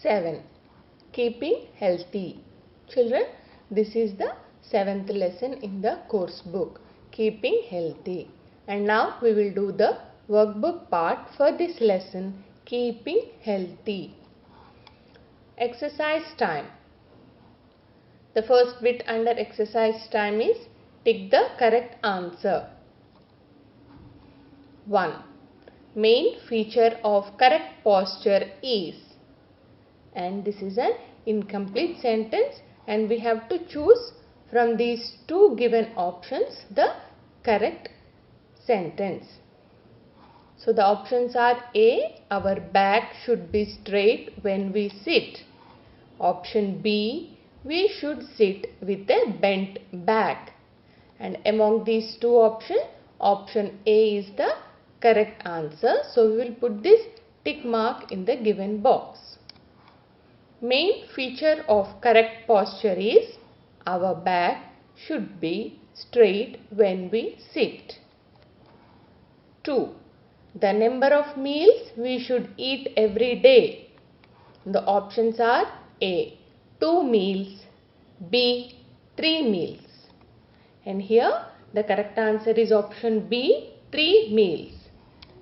7. Keeping healthy. Children, this is the 7th lesson in the course book, Keeping Healthy. And now we will do the workbook part for this lesson, Keeping Healthy. Exercise time. The first bit under exercise time is tick the correct answer. 1. Main feature of correct posture is, and this is an incomplete sentence and we have to choose from these two given options the correct sentence. So the options are A. Our back should be straight when we sit. Option B. We should sit with a bent back. And among these two options, option A is the correct answer. So we will put this tick mark in the given box. Main feature of correct posture is our back should be straight when we sit. 2. The number of meals we should eat every day. The options are A. 2 meals, B. 3 meals. And here the correct answer is option B. 3 meals.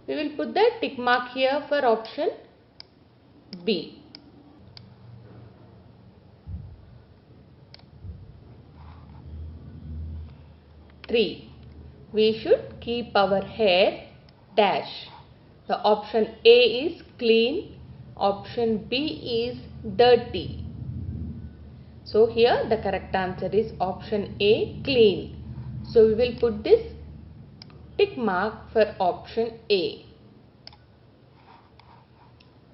We will put the tick mark here for option B. 3. We should keep our hair dash. The option A is clean, option B is dirty. So here the correct answer is option A, clean. So we will put this tick mark for option A.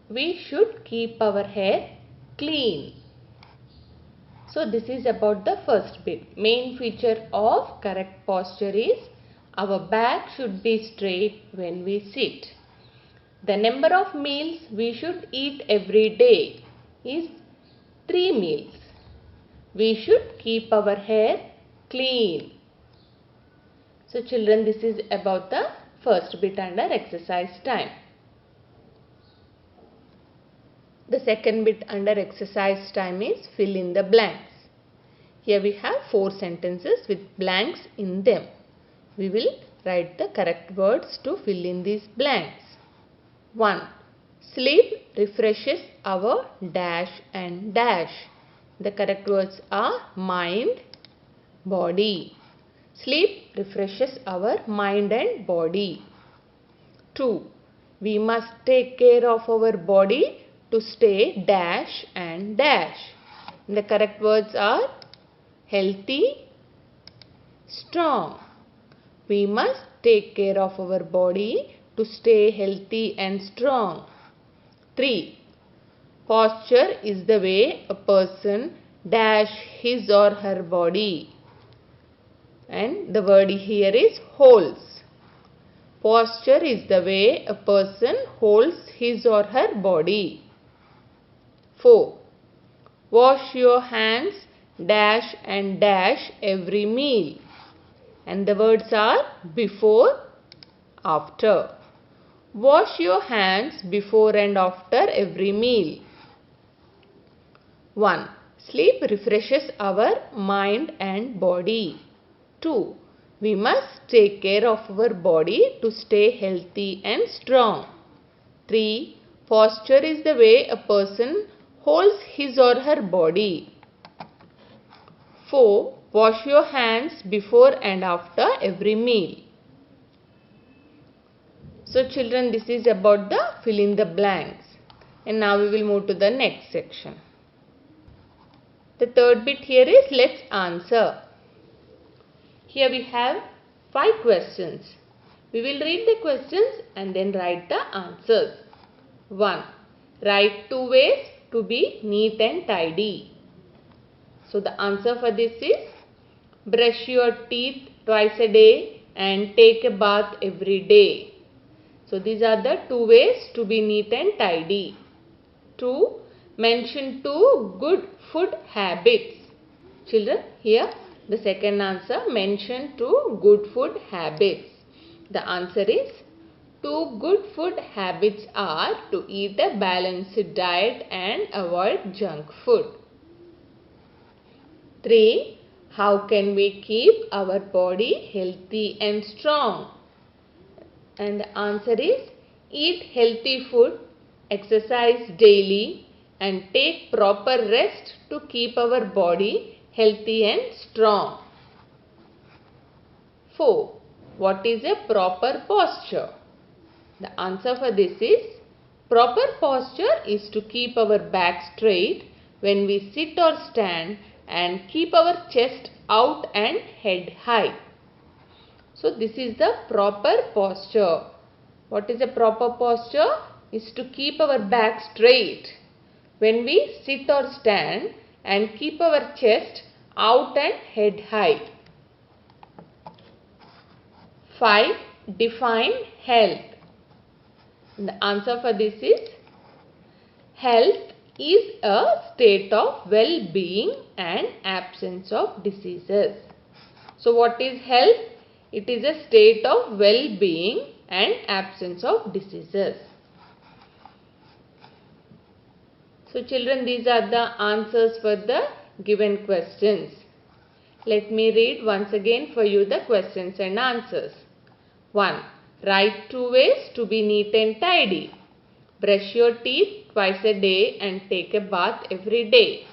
We should keep our hair clean. So this is about the first bit. Main feature of correct posture is our back should be straight when we sit. The number of meals we should eat every day is 3 meals. We should keep our hair clean. So children, this is about the first bit under exercise time. The second bit under exercise time is fill in the blanks. Here we have 4 sentences with blanks in them. We will write the correct words to fill in these blanks. 1. Sleep refreshes our dash and dash. The correct words are mind, body. Sleep refreshes our mind and body. 2. We must take care of our body to stay dash and dash. The correct words are healthy, strong. We must take care of our body to stay healthy and strong. 3. Posture is the way a person dash his or her body. And the word here is holds. Posture is the way a person holds his or her body. 4. Wash your hands dash and dash every meal. And the words are before, after. Wash your hands before and after every meal. 1. Sleep refreshes our mind and body. 2. We must take care of our body to stay healthy and strong. 3. Posture is the way a person holds his or her body. 4. Wash your hands before and after every meal. So children, this is about the fill in the blanks. And now we will move to the next section. The third bit here is let's answer. Here we have 5 questions. We will read the questions and then write the answers. 1. Write 2 ways to be neat and tidy. So the answer for this is brush your teeth twice a day and take a bath every day. So these are the 2 ways to be neat and tidy. 2. Mention 2 good food habits. Children, here the second answer, mention 2 good food habits. The answer is Two good food habits are to eat a balanced diet and avoid junk food. 3. How can we keep our body healthy and strong? And the answer is eat healthy food, exercise daily and take proper rest to keep our body healthy and strong. 4. What is a proper posture? The answer for this is proper posture is to keep our back straight when we sit or stand and keep our chest out and head high. So this is the proper posture. What is a proper posture? Is to keep our back straight when we sit or stand and keep our chest out and head high. 5. Define health. The answer for this is health is a state of well-being and absence of diseases. So what is health? It is a state of well-being and absence of diseases. So children, these are the answers for the given questions. Let me read once again for you the questions and answers. 1. Write 2 ways to be neat and tidy. Brush your teeth twice a day and take a bath every day.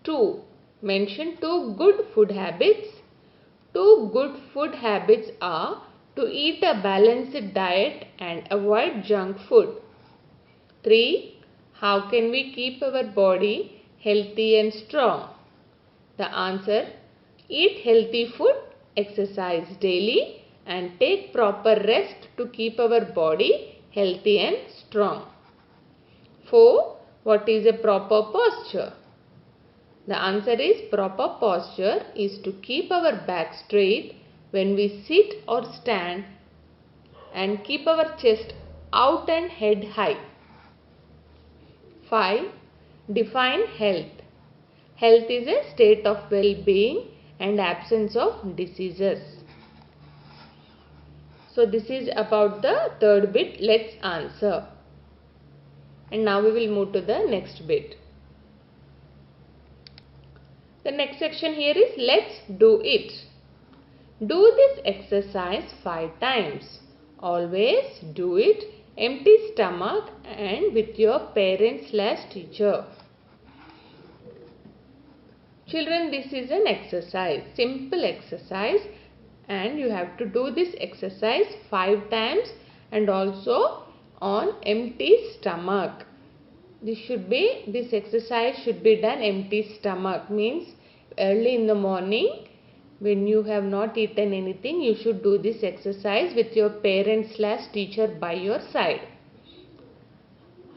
2. Mention 2 good food habits. 2 good food habits are to eat a balanced diet and avoid junk food. 3. How can we keep our body healthy and strong? The answer: eat healthy food, exercise daily and take proper rest to keep our body healthy and strong. 4. What is a proper posture? The answer is proper posture is to keep our back straight when we sit or stand and keep our chest out and head high. 5. Define health. Health is a state of well-being and absence of diseases. So this is about the third bit. Let's answer. And now we will move to the next bit. The next section here is let's do it. Do this exercise 5 times. Always do it empty stomach and with your parent/teacher. Children, this is an exercise, simple exercise, and you have to do this exercise 5 times and also on empty stomach. This exercise should be done empty stomach, means early in the morning when you have not eaten anything, you should do this exercise with your parent/teacher by your side.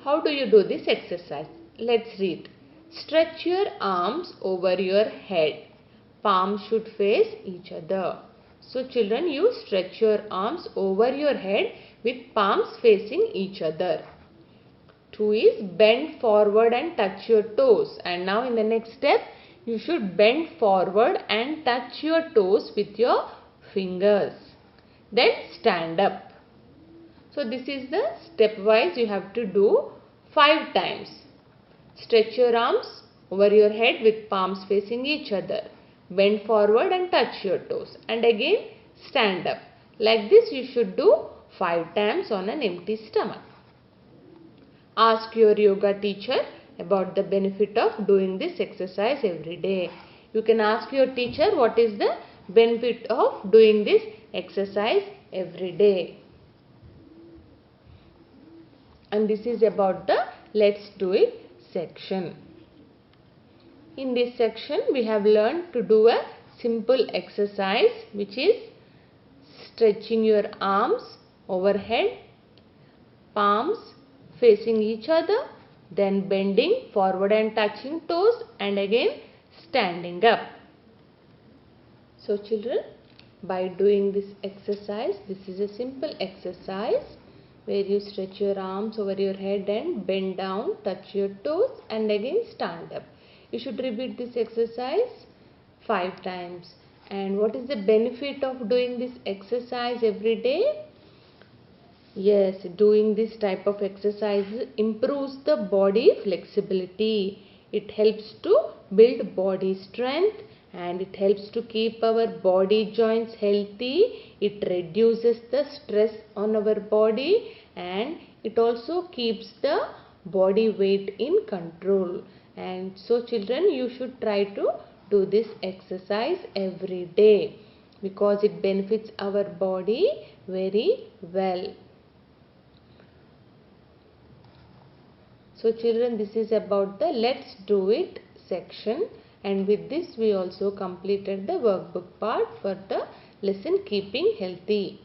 How do you do this exercise? Let's read. Stretch your arms over your head. Palms should face each other. So children, you stretch your arms over your head with palms facing each other. 2 is bend forward and touch your toes. And now in the next step, you should bend forward and touch your toes with your fingers. Then stand up. So this is the stepwise you have to do 5 times. Stretch your arms over your head with palms facing each other. Bend forward and touch your toes. And again stand up. Like this you should do 5 times on an empty stomach. Ask your yoga teacher about the benefit of doing this exercise every day. You can ask your teacher what is the benefit of doing this exercise every day. And this is about the let's do it section. In this section we have learned to do a simple exercise which is stretching your arms overhead, palms facing each other, then bending forward and touching toes and again standing up. So children, by doing this exercise, this is a simple exercise where you stretch your arms over your head and bend down, touch your toes and again stand up. You should repeat this exercise 5 times. And what is the benefit of doing this exercise every day? Yes, doing this type of exercise improves the body flexibility. It helps to build body strength and it helps to keep our body joints healthy. It reduces the stress on our body and it also keeps the body weight in control. And so children, you should try to do this exercise every day because it benefits our body very well. So children, this is about the let's do it section, and with this we also completed the workbook part for the lesson keeping healthy.